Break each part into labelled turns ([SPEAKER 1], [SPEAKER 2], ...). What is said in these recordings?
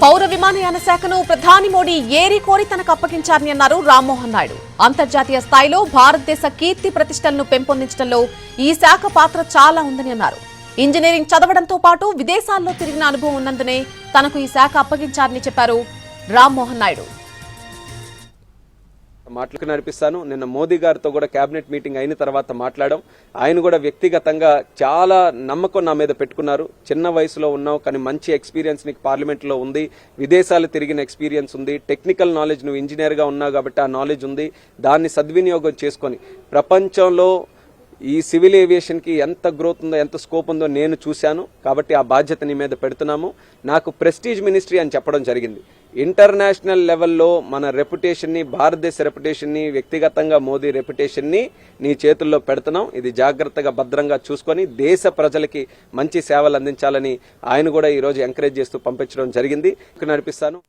[SPEAKER 1] పౌర విమానయాన శాఖను ప్రధాని మోడీ ఏరి కోరి తనకు అప్పగించారని అన్నారు రామ్మోహన్ నాయుడు. అంతర్జాతీయ స్థాయిలో భారతదేశ కీర్తి ప్రతిష్టలను పెంపొందించడంలో ఈ శాఖ పాత్ర చాలా ఉందని అన్నారు. ఇంజనీరింగ్ చదవడంతో పాటు విదేశాల్లో తిరిగిన అనుభవం ఉన్నందునే తనకు ఈ శాఖ అప్పగించారని చెప్పారు రామ్మోహన్ నాయుడు.
[SPEAKER 2] మాటలకు నడిపిస్తాను. నిన్న మోదీ గారితో కూడా కేబినెట్ మీటింగ్ అయిన తర్వాత మాట్లాడాం. ఆయన కూడా వ్యక్తిగతంగా చాలా నమ్మకం నా మీద పెట్టుకున్నారు. చిన్న వయసులో ఉన్నావు కానీ మంచి ఎక్స్పీరియన్స్ నీకు పార్లమెంట్లో ఉంది, విదేశాలు తిరిగిన ఎక్స్పీరియన్స్ ఉంది, టెక్నికల్ నాలెడ్జ్ నువ్వు ఇంజనీర్గా ఉన్నావు కాబట్టి ఆ నాలెడ్జ్ ఉంది, దాన్ని సద్వినియోగం చేసుకొని ప్రపంచంలో ఈ సివిల్ ఏవియేషన్కి ఎంత గ్రోత్ ఉందో ఎంత స్కోప్ ఉందో నేను చూశాను కాబట్టి ఆ బాధ్యత నీ మీద పెడుతున్నాము. నాకు ప్రెస్టీజ్ మినిస్ట్రీ అని చెప్పడం జరిగింది. ఇంటర్నేషనల్ లెవెల్లో మన రెప్యుటేషన్ని, భారతదేశ రెప్యుటేషన్ని, వ్యక్తిగతంగా మోదీ రెప్యుటేషన్ని నీ చేతుల్లో పెడుతున్నాం. ఇది జాగ్రత్తగా భద్రంగా చూసుకొని దేశ ప్రజలకి మంచి సేవలు అందించాలని ఆయన కూడా ఈరోజు ఎంకరేజ్ చేస్తూ పంపించడం జరిగింది. నడిపిస్తాను.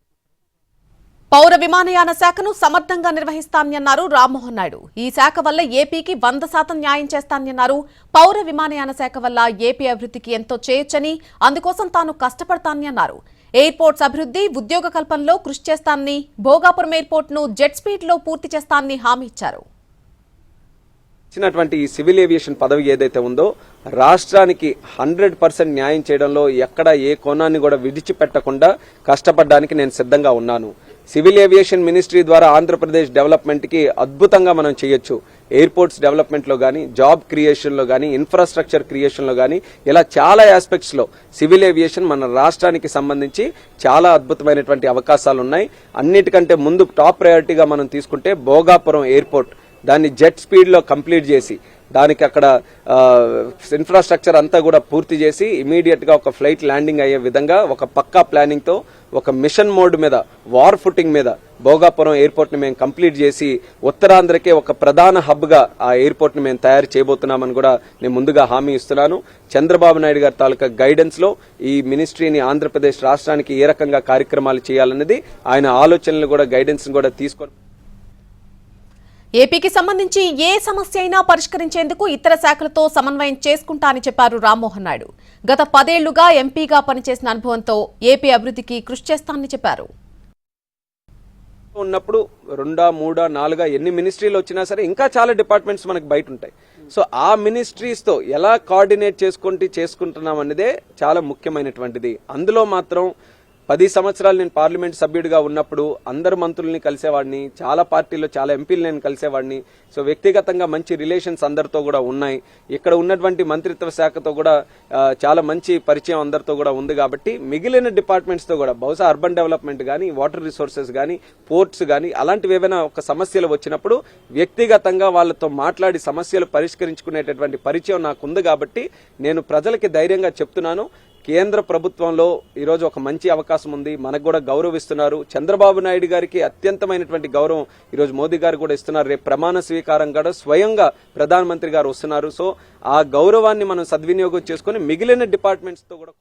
[SPEAKER 1] పౌర విమానయాన శాఖను సమర్థంగా నిర్వహిస్తానని అన్నారు రామ్మోహన్ నాయుడు. ఈ శాఖ వల్ల ఏపీకి 100% న్యాయం చేస్తానని అన్నారు. పౌర విమానయాన శాఖ వల్ల ఏపీ అభివృద్ధికి ఎంతో చేయొచ్చని, అందుకోసం తాను కష్టపడతానని అన్నారు. ఎయిర్పోర్ట్స్ అభివృద్ధి, ఉద్యోగ కల్పనలో కృషి చేస్తానని, భోగాపురం ఎయిర్పోర్ట్ ను జెట్ స్పీడ్ లో పూర్తి చేస్తానని హామీ ఇచ్చారు.
[SPEAKER 2] ఇచ్చినటువంటి ఈ సివిల్ ఏవియేషన్ పదవి ఏదైతే ఉందో రాష్ట్రానికి 100% న్యాయం చేయడంలో ఎక్కడ ఏ కోణాన్ని కూడా విడిచిపెట్టకుండా కష్టపడడానికి నేను సిద్ధంగా ఉన్నాను. సివిల్ ఏవియేషన్ మినిస్ట్రీ ద్వారా ఆంధ్రప్రదేశ్ డెవలప్మెంట్కి అద్భుతంగా మనం చేయొచ్చు. ఎయిర్పోర్ట్స్ డెవలప్మెంట్లో కానీ, జాబ్ క్రియేషన్లో కానీ, ఇన్ఫ్రాస్ట్రక్చర్ క్రియేషన్లో కానీ, ఇలా చాలా ఆస్పెక్ట్స్లో సివిల్ ఏవియేషన్ మన రాష్ట్రానికి సంబంధించి చాలా అద్భుతమైనటువంటి అవకాశాలు ఉన్నాయి. అన్నిటికంటే ముందు టాప్ ప్రయారిటీగా మనం తీసుకుంటే భోగాపురం ఎయిర్పోర్ట్, దాన్ని జెట్ స్పీడ్లో కంప్లీట్ చేసి దానికి అక్కడ ఇన్ఫ్రాస్ట్రక్చర్ అంతా కూడా పూర్తి చేసి ఇమీడియట్గా ఒక ఫ్లైట్ ల్యాండింగ్ అయ్యే విధంగా ఒక పక్కా ప్లానింగ్తో ఒక మిషన్ మోడ్ మీద, వార్ ఫుటింగ్ మీద భోగాపురం ఎయిర్పోర్ట్ని మేము కంప్లీట్ చేసి ఉత్తరాంధ్రకే ఒక ప్రధాన హబ్గా ఆ ఎయిర్పోర్ట్ని మేము తయారు చేయబోతున్నామని కూడా నేను ముందుగా హామీ ఇస్తున్నాను. చంద్రబాబు నాయుడు గారి తాలూకా గైడెన్స్లో ఈ మినిస్ట్రీని ఆంధ్రప్రదేశ్ రాష్ట్రానికి ఏ రకంగా కార్యక్రమాలు చేయాలన్నది ఆయన ఆలోచనలు కూడా గైడెన్స్ కూడా తీసుకొని
[SPEAKER 1] ఏపీకి సంబంధించి ఏ సమస్య అయినా పరిష్కరించేందుకు ఇతర శాఖలతో సమన్వయం చేసుకుంటా అని చెప్పారు రామ్మోహన్ నాయుడు. గత 10 ఏళ్లుగా ఎంపీగా పనిచేసిన అనుభవంతో ఏపీ అభివృద్ధికి కృషి చేస్తానని చెప్పారు.
[SPEAKER 2] ఉన్నప్పుడు 2, 3, 4 ఎన్ని మినిస్ట్రీలు వచ్చినా సరే ఇంకా చాలా డిపార్ట్మెంట్స్ మనకు బయట ఉంటాయి. సో ఆ మినిస్ట్రీస్తో ఎలా కోఆర్డినేట్ చేసుకుంటున్నాం అనేదే చాలా ముఖ్యమైనటువంటిది. అందులో మాత్రం 10 సంవత్సరాలు నేను పార్లమెంట్ సభ్యుడిగా ఉన్నప్పుడు అందరు మంత్రుల్ని కలిసేవాడిని, చాలా పార్టీల్లో చాలా ఎంపీలు నేను కలిసేవాడిని. సో వ్యక్తిగతంగా మంచి రిలేషన్స్ అందరితో కూడా ఉన్నాయి. ఇక్కడ ఉన్నటువంటి మంత్రిత్వ శాఖతో కూడా చాలా మంచి పరిచయం అందరితో కూడా ఉంది. కాబట్టి మిగిలిన డిపార్ట్మెంట్స్తో కూడా బహుశా అర్బన్ డెవలప్మెంట్ కానీ, వాటర్ రిసోర్సెస్ కానీ, పోర్ట్స్ కానీ అలాంటివి ఏవైనా ఒక సమస్యలు వచ్చినప్పుడు వ్యక్తిగతంగా వాళ్ళతో మాట్లాడి సమస్యలు పరిష్కరించుకునేటటువంటి పరిచయం నాకు ఉంది. కాబట్టి నేను ప్రజలకి ధైర్యంగా చెప్తున్నాను, కేంద్ర ప్రభుత్వంలో ఈరోజు ఒక మంచి అవకాశం ఉంది. మనకు కూడా గౌరవిస్తున్నారు. చంద్రబాబు నాయుడు గారికి అత్యంతమైనటువంటి గౌరవం ఈరోజు మోదీ గారు కూడా ఇస్తున్నారు. రేపు ప్రమాణ స్వీకారం కూడా స్వయంగా ప్రధానమంత్రి గారు వస్తున్నారు. సో ఆ గౌరవాన్ని మనం సద్వినియోగం చేసుకుని మిగిలిన డిపార్ట్మెంట్స్తో కూడా